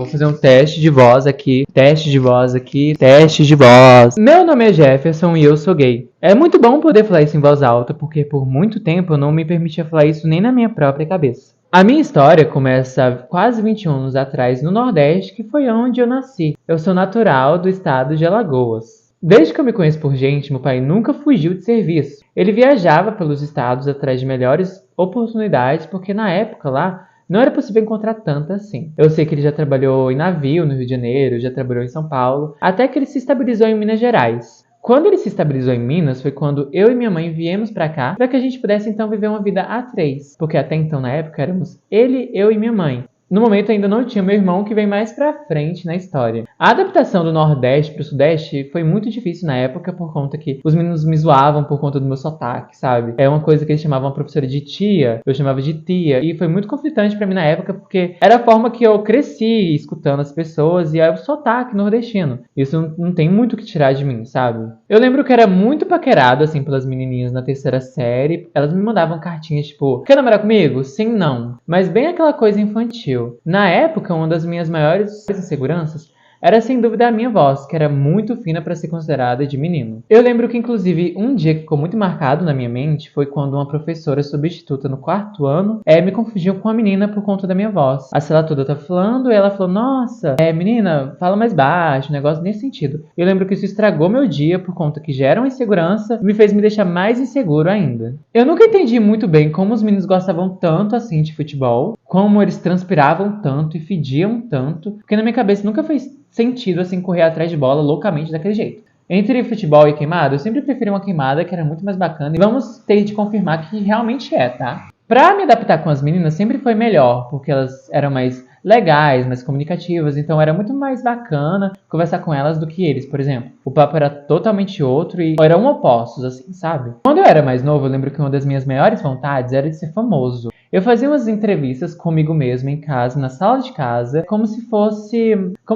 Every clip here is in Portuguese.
Vou fazer um teste de voz aqui, teste de voz aqui, teste de voz. Meu nome é Jefferson e eu sou gay. É muito bom poder falar isso em voz alta, porque por muito tempo eu não me permitia falar isso nem na minha própria cabeça. A minha história começa há quase 21 anos atrás no Nordeste, que foi onde eu nasci. Eu sou natural do estado de Alagoas. Desde que eu me conheço por gente, meu pai nunca fugiu de serviço. Ele viajava pelos estados atrás de melhores oportunidades, porque na época lá não era possível encontrar tanta assim. Eu sei que ele já trabalhou em navio no Rio de Janeiro, já trabalhou em São Paulo, até que ele se estabilizou em Minas Gerais. Quando ele se estabilizou em Minas foi quando eu e minha mãe viemos pra cá para que a gente pudesse então viver uma vida a três, porque até então na época éramos ele, eu e minha mãe. No momento ainda não tinha meu irmão, que vem mais pra frente na história. A adaptação do Nordeste pro Sudeste foi muito difícil na época por conta que os meninos me zoavam por conta do meu sotaque, sabe? É uma coisa que eles chamavam a professora de tia, eu chamava de tia, e foi muito conflitante pra mim na época porque era a forma que eu cresci escutando as pessoas e é o sotaque nordestino. Isso não tem muito o que tirar de mim, sabe? Eu lembro que era muito paquerado, assim, pelas menininhas na terceira série. Elas me mandavam cartinhas tipo, quer namorar comigo? Sim, não. Mas bem aquela coisa infantil. Na época, uma das minhas maiores inseguranças era sem dúvida a minha voz, que era muito fina para ser considerada de menino. Eu lembro que inclusive um dia que ficou muito marcado na minha mente foi quando uma professora substituta no quarto ano me confundiu com a menina por conta da minha voz. A sala toda tá falando e ela falou, nossa, menina, fala mais baixo, um negócio nesse sentido. Eu lembro que isso estragou meu dia por conta que já era uma insegurança e me fez me deixar mais inseguro ainda. Eu nunca entendi muito bem como os meninos gostavam tanto assim de futebol, como eles transpiravam tanto e fediam tanto, porque na minha cabeça nunca fez sentido assim correr atrás de bola loucamente daquele jeito. Entre futebol e queimada, eu sempre preferi uma queimada que era muito mais bacana e vamos ter de confirmar que realmente é, tá? Pra me adaptar com as meninas sempre foi melhor, porque elas eram mais legais, mais comunicativas, então era muito mais bacana conversar com elas do que eles, por exemplo. O papo era totalmente outro e eram opostos, assim, sabe? Quando eu era mais novo, eu lembro que uma das minhas maiores vontades era de ser famoso. Eu fazia umas entrevistas comigo mesmo em casa, na sala de casa, como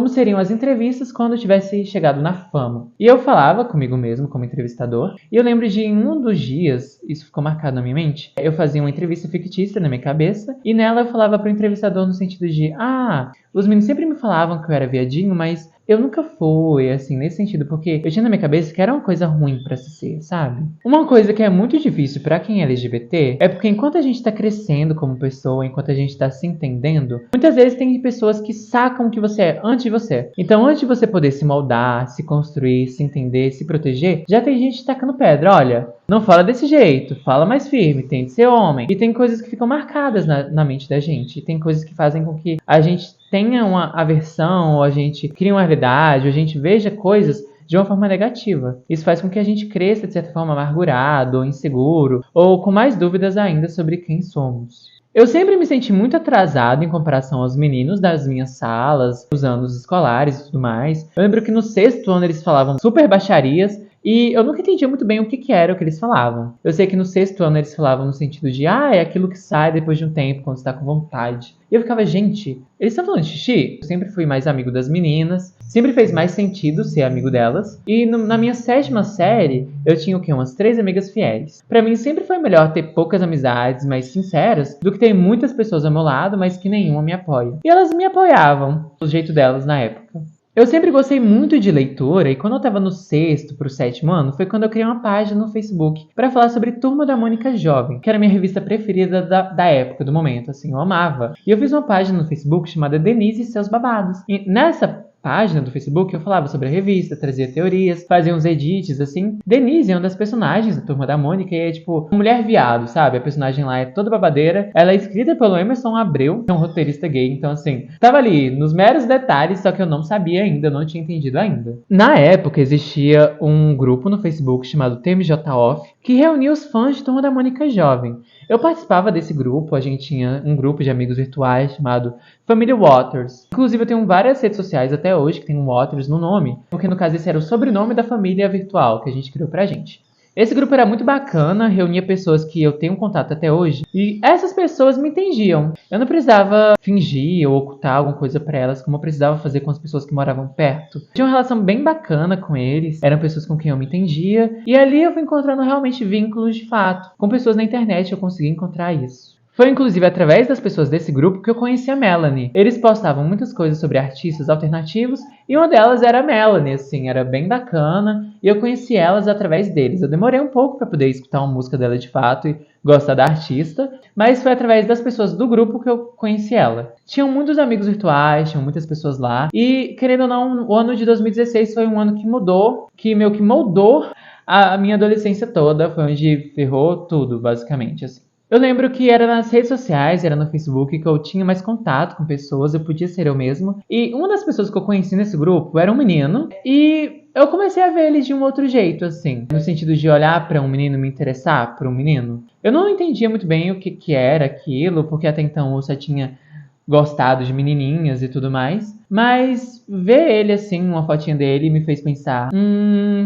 seriam as entrevistas quando eu tivesse chegado na fama. E eu falava comigo mesmo como entrevistador, e eu lembro de em um dos dias, isso ficou marcado na minha mente, eu fazia uma entrevista fictícia na minha cabeça, e nela eu falava pro entrevistador no sentido de, os meninos sempre me falavam que eu era viadinho, mas eu nunca fui, assim, nesse sentido, porque eu tinha na minha cabeça que era uma coisa ruim pra se ser, sabe? Uma coisa que é muito difícil pra quem é LGBT é porque enquanto a gente tá crescendo como pessoa, enquanto a gente tá se entendendo, muitas vezes tem pessoas que sacam o que você é antes de você. Então, antes de você poder se moldar, se construir, se entender, se proteger, já tem gente tacando pedra. Olha, não fala desse jeito, fala mais firme, tem de ser homem. E tem coisas que ficam marcadas na mente da gente. E tem coisas que fazem com que a gente tenha uma aversão, ou a gente crie uma realidade, ou a gente veja coisas de uma forma negativa. Isso faz com que a gente cresça de certa forma amargurado, ou inseguro, ou com mais dúvidas ainda sobre quem somos. Eu sempre me senti muito atrasado em comparação aos meninos das minhas salas, dos anos escolares e tudo mais. Eu lembro que no sexto ano eles falavam super baixarias, e eu nunca entendia muito bem o que era o que eles falavam. Eu sei que no sexto ano eles falavam no sentido de, é aquilo que sai depois de um tempo, quando você tá com vontade. E eu ficava, gente, eles estão falando de xixi? Eu sempre fui mais amigo das meninas, sempre fez mais sentido ser amigo delas. E na minha sétima série, eu tinha o quê? Umas 3 amigas fiéis. Pra mim sempre foi melhor ter poucas amizades mais sinceras do que ter muitas pessoas ao meu lado, mas que nenhuma me apoia. E elas me apoiavam, do jeito delas na época. Eu sempre gostei muito de leitura e quando eu tava no sexto pro sétimo ano foi quando eu criei uma página no Facebook pra falar sobre Turma da Mônica Jovem, que era a minha revista preferida da época, do momento, assim, eu amava. E eu fiz uma página no Facebook chamada Denise e Seus Babados. E nessa página do Facebook eu falava sobre a revista, trazia teorias, fazia uns edits, assim. Denise é uma das personagens da Turma da Mônica e é tipo uma mulher viado, sabe? A personagem lá é toda babadeira. Ela é escrita pelo Emerson Abreu, que é um roteirista gay, então assim, tava ali nos meros detalhes, só que eu não sabia ainda, não tinha entendido ainda. Na época existia um grupo no Facebook chamado TMJ Off, que reunia os fãs de Turma da Mônica Jovem. Eu participava desse grupo, a gente tinha um grupo de amigos virtuais chamado Família Waters. Inclusive eu tenho várias redes sociais até hoje que tem um Waters no nome, porque no caso esse era o sobrenome da família virtual que a gente criou pra gente. Esse grupo era muito bacana, reunia pessoas que eu tenho contato até hoje, e essas pessoas me entendiam. Eu não precisava fingir ou ocultar alguma coisa pra elas, como eu precisava fazer com as pessoas que moravam perto. Tinha uma relação bem bacana com eles, eram pessoas com quem eu me entendia, e ali eu fui encontrando realmente vínculos de fato. Com pessoas na internet eu consegui encontrar isso. Foi inclusive através das pessoas desse grupo que eu conheci a Melanie. Eles postavam muitas coisas sobre artistas alternativos e uma delas era a Melanie, assim, era bem bacana e eu conheci elas através deles. Eu demorei um pouco para poder escutar uma música dela de fato e gostar da artista, mas foi através das pessoas do grupo que eu conheci ela. Tinham muitos amigos virtuais, tinham muitas pessoas lá e, querendo ou não, o ano de 2016 foi um ano que mudou, que meio que moldou a minha adolescência toda, foi onde ferrou tudo, basicamente, assim. Eu lembro que era nas redes sociais, era no Facebook, que eu tinha mais contato com pessoas, eu podia ser eu mesmo. E uma das pessoas que eu conheci nesse grupo era um menino, e eu comecei a ver ele de um outro jeito, assim. No sentido de olhar pra um menino e me interessar por um menino. Eu não entendia muito bem o que era aquilo, porque até então eu só tinha gostado de menininhas e tudo mais. Mas ver ele assim, uma fotinha dele, me fez pensar: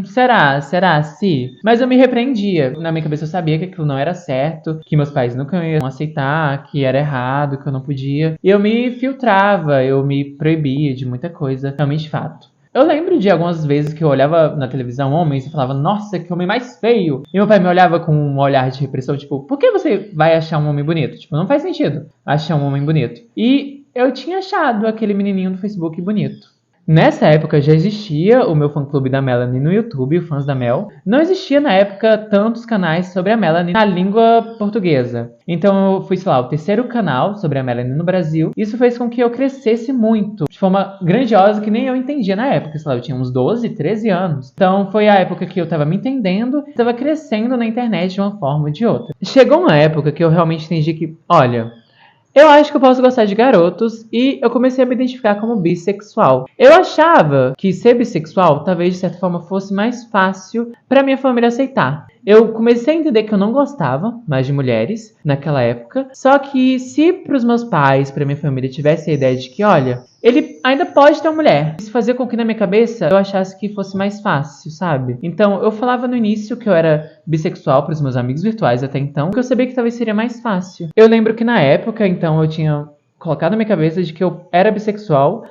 será se? Mas eu me repreendia. Na minha cabeça eu sabia que aquilo não era certo, que meus pais nunca iam aceitar, que era errado, que eu não podia. E eu me filtrava, eu me proibia de muita coisa, realmente fato. Eu lembro de algumas vezes que eu olhava na televisão homens e falava: nossa, que homem mais feio. E meu pai me olhava com um olhar de repressão, tipo, por que você vai achar um homem bonito? Tipo, não faz sentido achar um homem bonito. E eu tinha achado aquele menininho do Facebook bonito. Nessa época já existia o meu fã-clube da Melanie no YouTube, o Fãs da Mel. Não existia na época tantos canais sobre a Melanie na língua portuguesa. Então eu fui, sei lá, o terceiro canal sobre a Melanie no Brasil. Isso fez com que eu crescesse muito, de forma grandiosa que nem eu entendia na época. Sei lá, eu tinha uns 12, 13 anos. Então foi a época que eu tava me entendendo, tava crescendo na internet de uma forma ou de outra. Chegou uma época que eu realmente entendi que, olha, eu acho que eu posso gostar de garotos e eu comecei a me identificar como bissexual. Eu achava que ser bissexual talvez de certa forma fosse mais fácil para minha família aceitar. Eu comecei a entender que eu não gostava mais de mulheres naquela época, só que se para os meus pais, para minha família tivesse a ideia de que, olha, ele ainda pode ter uma mulher, isso fazia com que na minha cabeça eu achasse que fosse mais fácil, sabe? Então eu falava no início que eu era bissexual para os meus amigos virtuais até então, porque eu sabia que talvez seria mais fácil. Eu lembro que na época, então, eu tinha colocado na minha cabeça de que eu era bissexual.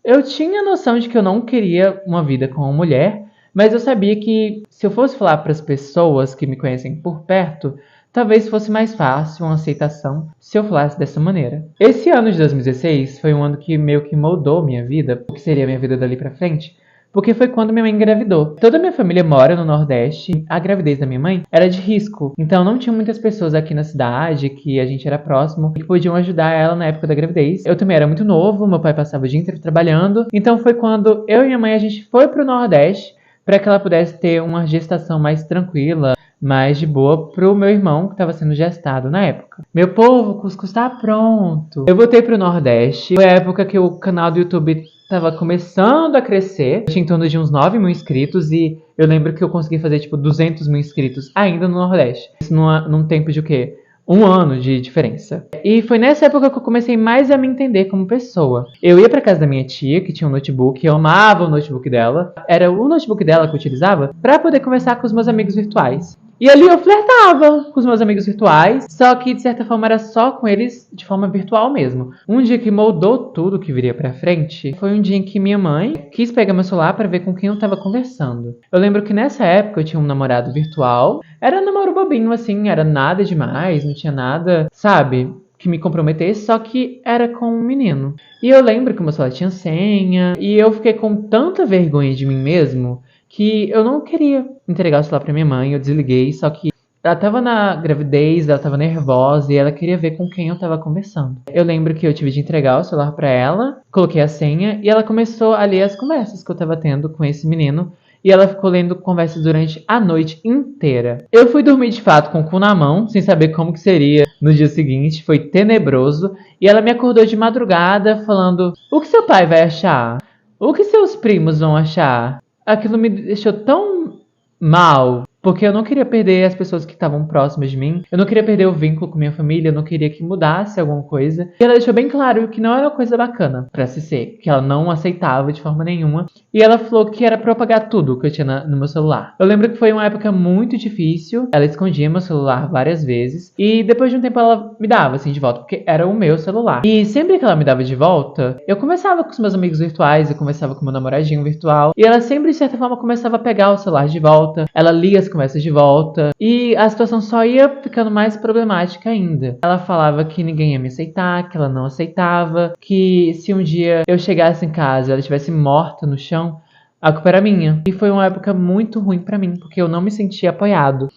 Eu tinha noção de que eu não queria uma vida com uma mulher, mas eu sabia que se eu fosse falar para as pessoas que me conhecem por perto, talvez fosse mais fácil uma aceitação se eu falasse dessa maneira. Esse ano de 2016 foi um ano que meio que moldou minha vida, o que seria a minha vida dali pra frente, porque foi quando minha mãe engravidou. Toda a minha família mora no Nordeste e a gravidez da minha mãe era de risco. Então não tinha muitas pessoas aqui na cidade que a gente era próximo que podiam ajudar ela na época da gravidez. Eu também era muito novo, meu pai passava o dia inteiro trabalhando. Então foi quando eu e minha mãe a gente foi pro Nordeste para que ela pudesse ter uma gestação mais tranquila, mais de boa pro meu irmão que estava sendo gestado na época. Meu povo, o cuscuz tá pronto. Eu voltei pro Nordeste. Foi a época que o canal do YouTube tava começando a crescer. Eu tinha em torno de uns 9 mil inscritos e eu lembro que eu consegui fazer tipo 200 mil inscritos ainda no Nordeste. Isso num tempo de o quê? Um ano de diferença. E foi nessa época que eu comecei mais a me entender como pessoa. Eu ia pra casa da minha tia, que tinha um notebook, eu amava o notebook dela. Era o notebook dela que eu utilizava pra poder conversar com os meus amigos virtuais. E ali eu flertava com os meus amigos virtuais, só que de certa forma era só com eles de forma virtual mesmo. Um dia que moldou tudo que viria pra frente foi um dia em que minha mãe quis pegar meu celular pra ver com quem eu tava conversando. Eu lembro que nessa época eu tinha um namorado virtual, era um namoro bobinho assim, era nada demais, não tinha nada, sabe, que me comprometesse, só que era com um menino. E eu lembro que o meu celular tinha senha, e eu fiquei com tanta vergonha de mim mesmo que eu não queria entregar o celular pra minha mãe, eu desliguei, só que ela tava na gravidez, ela tava nervosa e ela queria ver com quem eu tava conversando. Eu lembro que eu tive de entregar o celular pra ela, coloquei a senha e ela começou a ler as conversas que eu tava tendo com esse menino. E ela ficou lendo conversas durante a noite inteira. Eu fui dormir de fato com o cu na mão, sem saber como que seria no dia seguinte. Foi tenebroso. E ela me acordou de madrugada falando: o que seu pai vai achar? O que seus primos vão achar? Aquilo me deixou tão mal, porque eu não queria perder as pessoas que estavam próximas de mim. Eu não queria perder o vínculo com minha família, eu não queria que mudasse alguma coisa. E ela deixou bem claro que não era uma coisa bacana pra se ser, que ela não aceitava de forma nenhuma. E ela falou que era pra eu apagar tudo que eu tinha no meu celular. Eu lembro que foi uma época muito difícil. Ela escondia meu celular várias vezes. E depois de um tempo ela me dava assim de volta, porque era o meu celular. E sempre que ela me dava de volta, eu conversava com os meus amigos virtuais, eu conversava com meu namoradinho virtual. E ela sempre de certa forma começava a pegar o celular de volta. Ela lia as conversas de volta. E a situação só ia ficando mais problemática ainda. Ela falava que ninguém ia me aceitar, que ela não aceitava, que se um dia eu chegasse em casa e ela estivesse morta no chão, a culpa era minha. E foi uma época muito ruim pra mim, porque eu não me sentia apoiado.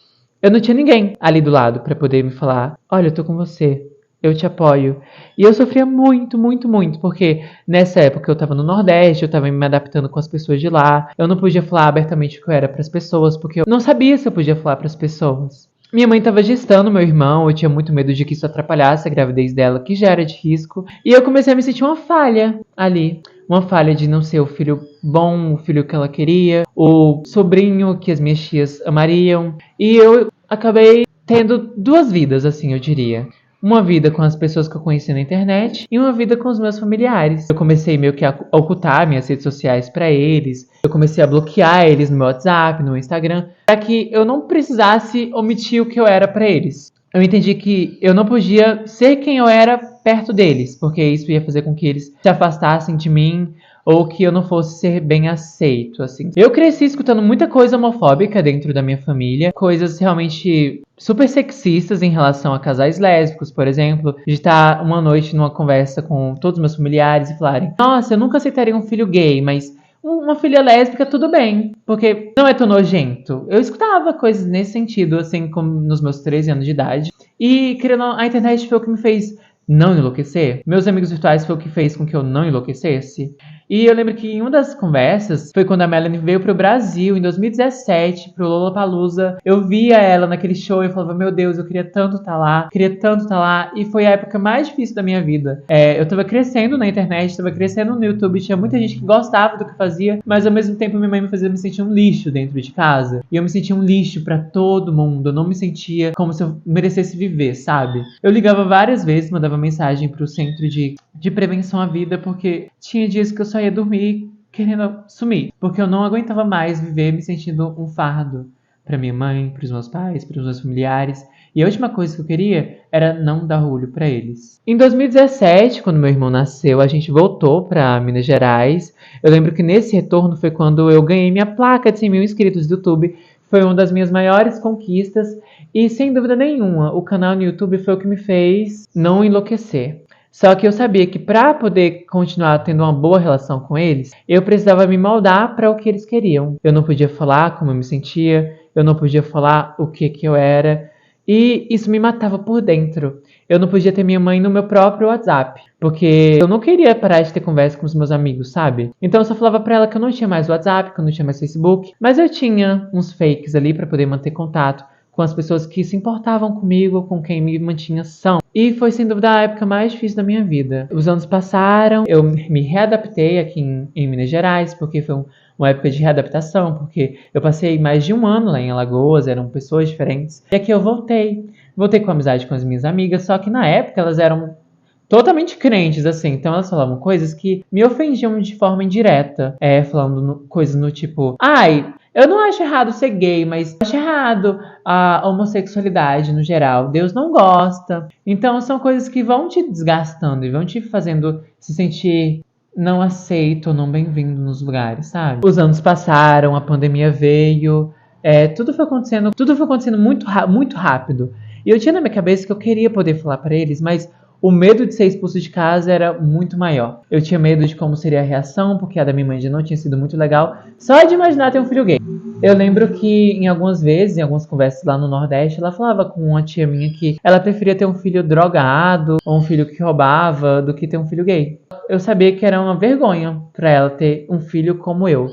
Eu não tinha ninguém ali do lado pra poder me falar: olha, eu tô com você, eu te apoio. E eu sofria muito, muito, muito, porque nessa época eu tava no Nordeste, eu tava me adaptando com as pessoas de lá. Eu não podia falar abertamente o que eu era pras pessoas, porque eu não sabia se eu podia falar pras pessoas. Minha mãe tava gestando meu irmão, eu tinha muito medo de que isso atrapalhasse a gravidez dela, que já era de risco. E eu comecei a me sentir uma falha ali. Uma falha de não ser o filho bom, o filho que ela queria, o sobrinho que as minhas tias amariam. E eu acabei tendo duas vidas, assim, eu diria. Uma vida com as pessoas que eu conheci na internet e uma vida com os meus familiares. Eu comecei meio que a ocultar minhas redes sociais pra eles. Eu comecei a bloquear eles no meu WhatsApp, no meu Instagram, para que eu não precisasse omitir o que eu era pra eles. Eu entendi que eu não podia ser quem eu era perto deles, porque isso ia fazer com que eles se afastassem de mim ou que eu não fosse ser bem aceito, assim. Eu cresci escutando muita coisa homofóbica dentro da minha família, coisas realmente super sexistas em relação a casais lésbicos, por exemplo, de estar uma noite numa conversa com todos os meus familiares e falarem: nossa, eu nunca aceitaria um filho gay, mas uma filha lésbica tudo bem, porque não é tão nojento. Eu escutava coisas nesse sentido, assim, como nos meus 13 anos de idade. E, querendo, a internet foi o que me fez não enlouquecer. Meus amigos virtuais foi o que fez com que eu não enlouquecesse. E eu lembro que em uma das conversas foi quando a Melanie veio pro Brasil, em 2017, pro Lollapalooza. Eu via ela naquele show e eu falava: meu Deus, eu queria tanto estar lá, queria tanto estar lá. E foi a época mais difícil da minha vida. Eu tava crescendo na internet, tava crescendo no YouTube, tinha muita gente que gostava do que fazia, mas ao mesmo tempo minha mãe me fazia me sentir um lixo dentro de casa. E eu me sentia um lixo pra todo mundo, eu não me sentia como se eu merecesse viver, sabe? Eu ligava várias vezes, mandava mensagem pro centro de prevenção à vida, porque tinha dias que eu só ia dormir querendo sumir, porque eu não aguentava mais viver me sentindo um fardo pra minha mãe, pros meus pais, pros meus familiares. E a última coisa que eu queria era não dar orgulho pra eles. Em 2017, quando meu irmão nasceu, a gente voltou pra Minas Gerais. Eu lembro que nesse retorno foi quando eu ganhei minha placa de 100 mil inscritos do YouTube. Foi uma das minhas maiores conquistas. E sem dúvida nenhuma, o canal no YouTube foi o que me fez não enlouquecer. Só que eu sabia que para poder continuar tendo uma boa relação com eles, eu precisava me moldar para o que eles queriam. Eu não podia falar como eu me sentia, eu não podia falar o que eu era, e isso me matava por dentro. Eu não podia ter minha mãe no meu próprio WhatsApp, porque eu não queria parar de ter conversa com os meus amigos, sabe? Então eu só falava pra ela que eu não tinha mais WhatsApp, que eu não tinha mais Facebook, mas eu tinha uns fakes ali para poder manter contato com as pessoas que se importavam comigo, com quem me mantinha são. E foi sem dúvida a época mais difícil da minha vida. Os anos passaram, eu me readaptei aqui em Minas Gerais, porque foi uma época de readaptação, porque eu passei mais de um ano lá em Alagoas, eram pessoas diferentes. E aqui eu voltei com amizade com as minhas amigas, só que na época elas eram totalmente crentes, assim. Então elas falavam coisas que me ofendiam de forma indireta. Falando coisas no tipo: ai, eu não acho errado ser gay, mas acho errado a homossexualidade no geral. Deus não gosta. Então são coisas que vão te desgastando e vão te fazendo se sentir não aceito ou não bem-vindo nos lugares, sabe? Os anos passaram, a pandemia veio, tudo foi acontecendo muito, muito rápido. E eu tinha na minha cabeça que eu queria poder falar pra eles, mas o medo de ser expulso de casa era muito maior. Eu tinha medo de como seria a reação, porque a da minha mãe já não tinha sido muito legal, só de imaginar ter um filho gay. Eu lembro que em algumas vezes, em algumas conversas lá no Nordeste, ela falava com uma tia minha que ela preferia ter um filho drogado ou um filho que roubava do que ter um filho gay. Eu sabia que era uma vergonha pra ela ter um filho como eu.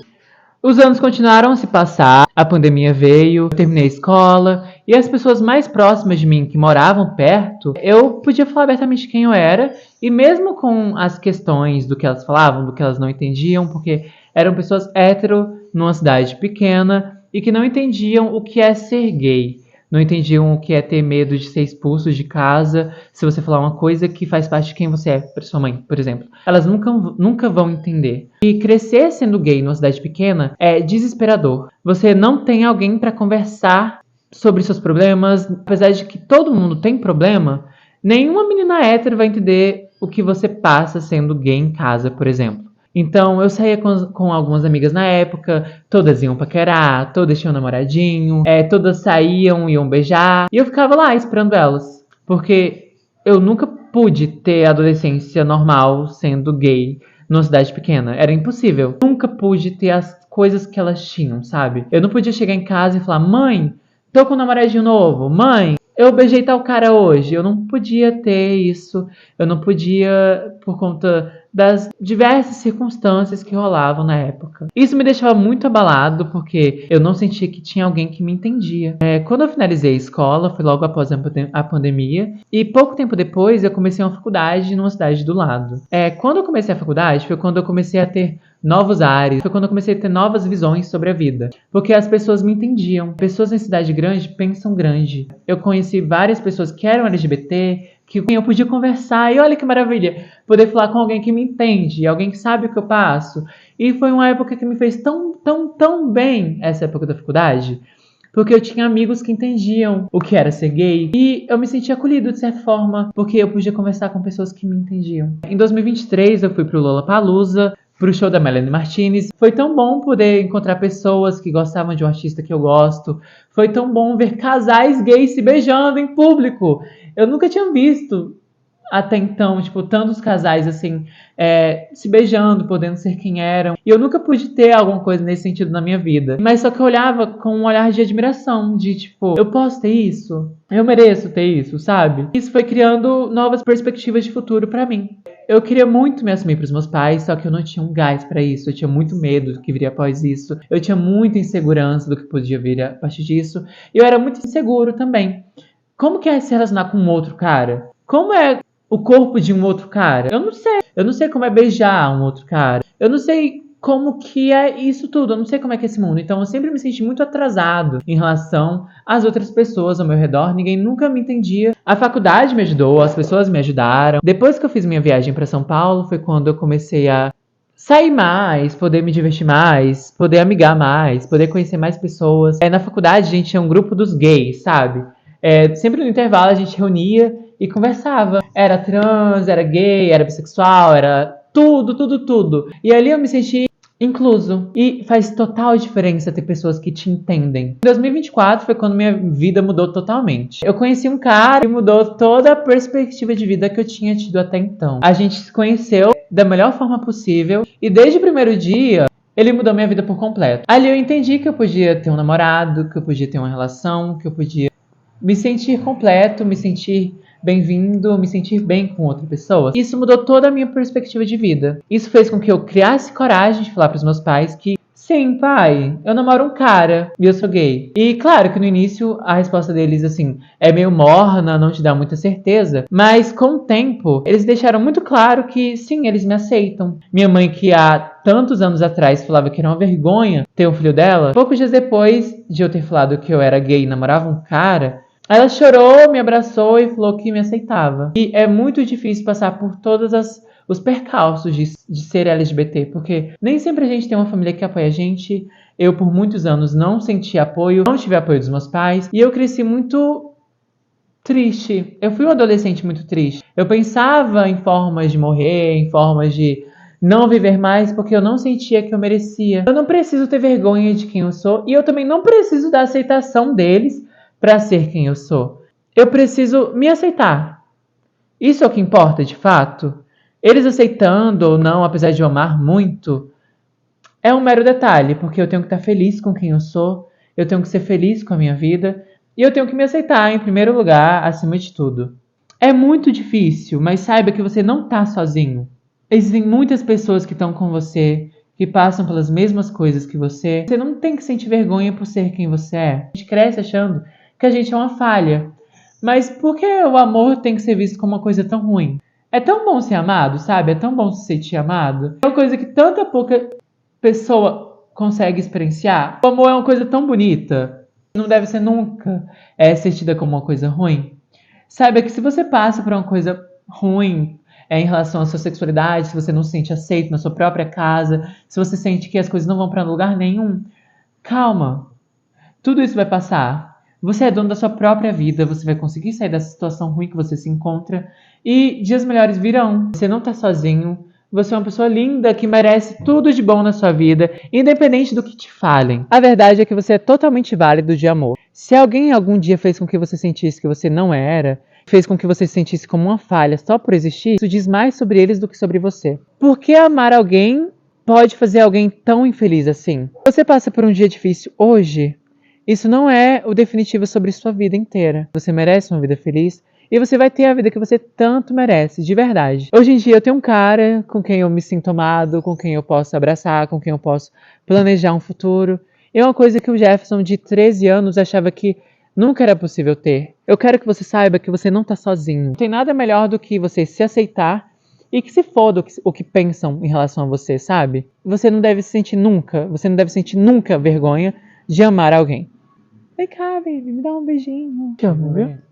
Os anos continuaram a se passar, a pandemia veio, eu terminei a escola, e as pessoas mais próximas de mim, que moravam perto, eu podia falar abertamente quem eu era, e mesmo com as questões do que elas falavam, do que elas não entendiam, porque eram pessoas hétero, numa cidade pequena, e que não entendiam o que é ser gay. Não entendiam o que é ter medo de ser expulso de casa se você falar uma coisa que faz parte de quem você é, para sua mãe, por exemplo. Elas nunca vão entender. E crescer sendo gay numa cidade pequena é desesperador. Você não tem alguém para conversar sobre seus problemas. Apesar de que todo mundo tem problema, nenhuma menina hétero vai entender o que você passa sendo gay em casa, por exemplo. Então eu saía com algumas amigas na época, todas iam paquerar, todas tinham namoradinho, todas saíam, iam beijar, e eu ficava lá esperando elas. Porque eu nunca pude ter adolescência normal sendo gay numa cidade pequena. Era impossível. Nunca pude ter as coisas que elas tinham, sabe? Eu não podia chegar em casa e falar, mãe, tô com um namoradinho novo, mãe, eu beijei tal cara hoje. Eu não podia ter isso. Eu não podia, por conta das diversas circunstâncias que rolavam na época. Isso me deixava muito abalado, porque eu não sentia que tinha alguém que me entendia. Quando eu finalizei a escola, foi logo após a pandemia, e pouco tempo depois eu comecei uma faculdade numa cidade do lado. Quando eu comecei a faculdade, foi quando eu comecei a ter novos ares, foi quando eu comecei a ter novas visões sobre a vida, porque as pessoas me entendiam. Pessoas em cidade grande pensam grande. Eu conheci várias pessoas que eram LGBT, que eu podia conversar, e olha que maravilha, poder falar com alguém que me entende, alguém que sabe o que eu passo. E foi uma época que me fez tão, tão, tão bem, essa época da faculdade, porque eu tinha amigos que entendiam o que era ser gay, e eu me sentia acolhido de certa forma, porque eu podia conversar com pessoas que me entendiam. Em 2023 eu fui pro Lollapalooza, pro show da Melanie Martinez. Foi tão bom poder encontrar pessoas que gostavam de um artista que eu gosto. Foi tão bom ver casais gays se beijando em público. Eu nunca tinha visto até então, tipo, tantos casais assim, se beijando, podendo ser quem eram. E eu nunca pude ter alguma coisa nesse sentido na minha vida. Mas só que eu olhava com um olhar de admiração, de tipo, eu posso ter isso? Eu mereço ter isso, sabe? Isso foi criando novas perspectivas de futuro pra mim. Eu queria muito me assumir pros meus pais, só que eu não tinha um gás pra isso. Eu tinha muito medo do que viria após isso. Eu tinha muita insegurança do que podia vir a partir disso. E eu era muito inseguro também. Como que é se relacionar com um outro cara? Como é o corpo de um outro cara? Eu não sei. Eu não sei como é beijar um outro cara. Eu não sei como que é isso tudo. Eu não sei como é que é esse mundo. Então eu sempre me senti muito atrasado em relação às outras pessoas ao meu redor. Ninguém nunca me entendia. A faculdade me ajudou, as pessoas me ajudaram. Depois que eu fiz minha viagem para São Paulo, foi quando eu comecei a sair mais, poder me divertir mais, poder amigar mais, poder conhecer mais pessoas. Na faculdade a gente tinha um grupo dos gays, sabe? Sempre no intervalo a gente reunia e conversava. Era trans, era gay, era bissexual, era tudo, tudo, tudo. E ali eu me senti incluso. E faz total diferença ter pessoas que te entendem. Em 2024 foi quando minha vida mudou totalmente. Eu conheci um cara que mudou toda a perspectiva de vida que eu tinha tido até então. A gente se conheceu da melhor forma possível e desde o primeiro dia ele mudou minha vida por completo. Ali eu entendi que eu podia ter um namorado, que eu podia ter uma relação, que eu podia me sentir completo, me sentir bem-vindo, me sentir bem com outra pessoa. Isso mudou toda a minha perspectiva de vida. Isso fez com que eu criasse coragem de falar para os meus pais que sim, pai, eu namoro um cara e eu sou gay. E claro que no início a resposta deles, assim, é meio morna, não te dá muita certeza. Mas com o tempo, eles deixaram muito claro que sim, eles me aceitam. Minha mãe, que há tantos anos atrás falava que era uma vergonha ter um filho dela, poucos dias depois de eu ter falado que eu era gay e namorava um cara, ela chorou, me abraçou e falou que me aceitava. E é muito difícil passar por todos os percalços de ser LGBT, porque nem sempre a gente tem uma família que apoia a gente. Eu, por muitos anos, não senti apoio, não tive apoio dos meus pais, e eu cresci muito triste. Eu fui um adolescente muito triste. Eu pensava em formas de morrer, em formas de não viver mais, porque eu não sentia que eu merecia. Eu não preciso ter vergonha de quem eu sou, e eu também não preciso da aceitação deles para ser quem eu sou. Eu preciso me aceitar. Isso é o que importa, de fato. Eles aceitando ou não, apesar de eu amar muito, é um mero detalhe, porque eu tenho que estar feliz com quem eu sou, eu tenho que ser feliz com a minha vida, e eu tenho que me aceitar em primeiro lugar, acima de tudo. É muito difícil, mas saiba que você não está sozinho. Existem muitas pessoas que estão com você, que passam pelas mesmas coisas que você. Você não tem que sentir vergonha por ser quem você é. A gente cresce achando que a gente é uma falha. Mas por que o amor tem que ser visto como uma coisa tão ruim? É tão bom ser amado, sabe? É tão bom se sentir amado. É uma coisa que tanta pouca pessoa consegue experienciar. O amor é uma coisa tão bonita. Não deve ser nunca ser tida como uma coisa ruim. Saiba que se você passa por uma coisa ruim em relação à sua sexualidade, se você não se sente aceito na sua própria casa, se você sente que as coisas não vão para lugar nenhum, calma. Tudo isso vai passar. Você é dono da sua própria vida, você vai conseguir sair dessa situação ruim que você se encontra e dias melhores virão. Você não tá sozinho, Você é uma pessoa linda que merece tudo de bom na sua vida, independente do que te falem. A verdade é que você é totalmente válido de amor. Se alguém algum dia fez com que você sentisse que você não era, fez com que você se sentisse como uma falha só por existir, isso diz mais sobre eles do que sobre você. Por que amar alguém pode fazer alguém tão infeliz assim? Você passa por um dia difícil hoje? Isso não é o definitivo sobre sua vida inteira. Você merece uma vida feliz e você vai ter a vida que você tanto merece, de verdade. Hoje em dia eu tenho um cara com quem eu me sinto amado, com quem eu posso abraçar, com quem eu posso planejar um futuro. E é uma coisa que o Jefferson, de 13 anos, achava que nunca era possível ter. Eu quero que você saiba que você não tá sozinho. Não tem nada melhor do que você se aceitar e que se foda o que pensam em relação a você, sabe? Você não deve sentir nunca vergonha de amar alguém. Vem cá, baby, me dá um beijinho. Te amo, viu?